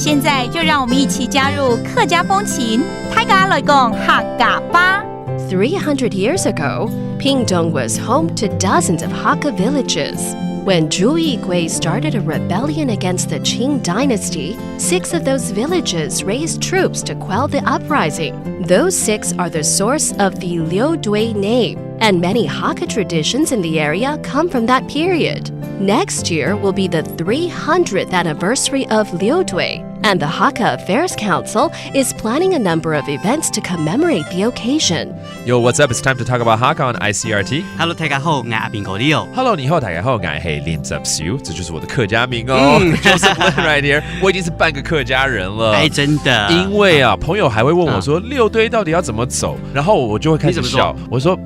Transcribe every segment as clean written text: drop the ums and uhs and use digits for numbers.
现在就让我们一起加入客家风情，大家來講客家吧。300 years ago, Pingtung was home to dozens of Hakka villages. When Zhu Yigui started a rebellion against the Qing dynasty, 6 of those villages raised troops to quell the uprising. Those 6 are the source of the Liu Dui name, and many Hakka traditions in the area come from that period. Next year will be the 300th anniversary of Liu Dui, and the Hakka Affairs Council is planning a number of events to commemorate the occasion. Yo, what's up? It's time to talk about Hakka on ICRT. Hello， 大家好，我阿邊個 Leo。Hello， 你好，大家好，我係練習少，這就是我的客家名哦。Joseph Lin right here， 我已經是半個客家人了。哎，真的。因為啊，朋友還會問我說六堆到底要怎麼走，然後我就會開始笑。我說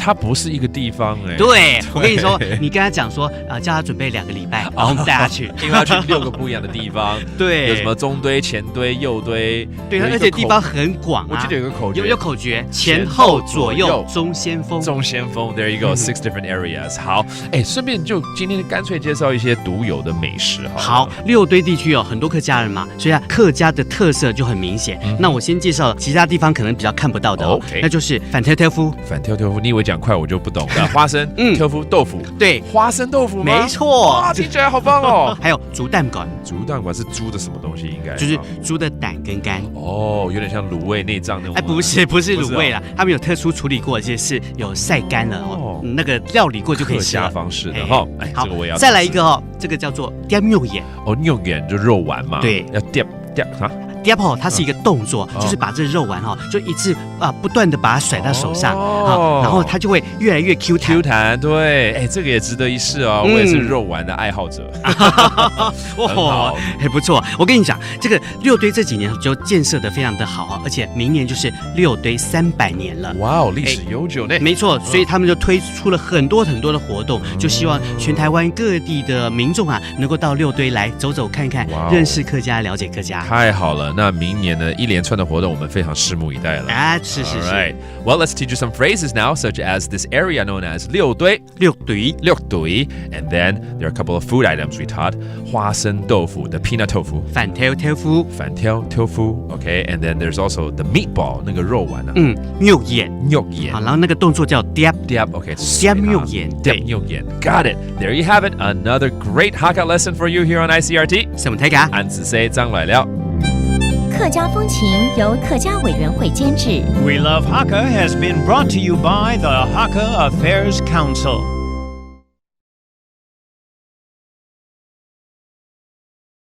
它不是一個地方哎。對，我跟你說，你跟他講說叫他準備2個禮拜，然後我們帶他去，因為要去6個不一樣的地方。對，有什麼中堆、前堆、右堆。對，而且地方很廣啊。我記得有個口訣，有口訣，前後左右中先鋒。中先鋒 ，There you go， 6 different areas。好，哎，順便就今天乾脆介紹一些獨有的美食好，六堆地區有很多客家人嘛，所以客家的特色就很明顯。那我先介紹其他地方可能比較看不到的哦，那就是反挑挑夫。反挑挑夫，你以為講快我就不懂了。花生挑夫豆腐，對，花生豆腐嗎？沒錯，哇，聽起來好棒哦。還有豬蛋館，豬蛋館是豬的什麼東西？應該就是豬的膽跟肝。哦，有點像滷味內臟那種。哎，不是滷味啦，他們有特殊處理過，而且是有曬乾了哦，那個料理過就可以吃了。客家方式的哈，哎，好，這個我也要。再來一個哦，這個叫做掂肉眼。哦，肉眼就肉丸嘛。對，要掂啊。掂哦，它是一個動作，就是把這肉丸哈，就一次不斷的把它甩到手上，然後它就會越來越 Q 彈。Q 彈，對，哎，這個也值得一試哦。我也是肉丸的愛好者。很好，很不錯。我跟你講，這個六堆這幾年就建設得非常的好，而且明年就是六堆300年了。哇哦，歷史悠久呢。沒錯，所以他們就推出了很多很多的活動，就希望全台灣各地的民眾啊，能夠到六堆來走走看看，認識客家，了解客家。太好了，那明年呢，一連串的活動，我們非常拭目以待了。啊，是是是。Right. Well, let's teach you some phrases now, such as this area known as 六堆. And then there are a couple of food items we taught. 花生豆腐, the peanut tofu. 反挑挑夫. Okay, and then there's also the meatball, 那個肉丸啊。肉眼。好，然後那個動作叫掂。Okay. 掂肉眼。掂肉眼. Got it. There you have it. Another great Hakka lesson for you here on ICRT. 什麼睇㗎？安子 say 張來了。客家風情由客家委員會監製。We Love Hakka has been brought to you by the Hakka Affairs Council.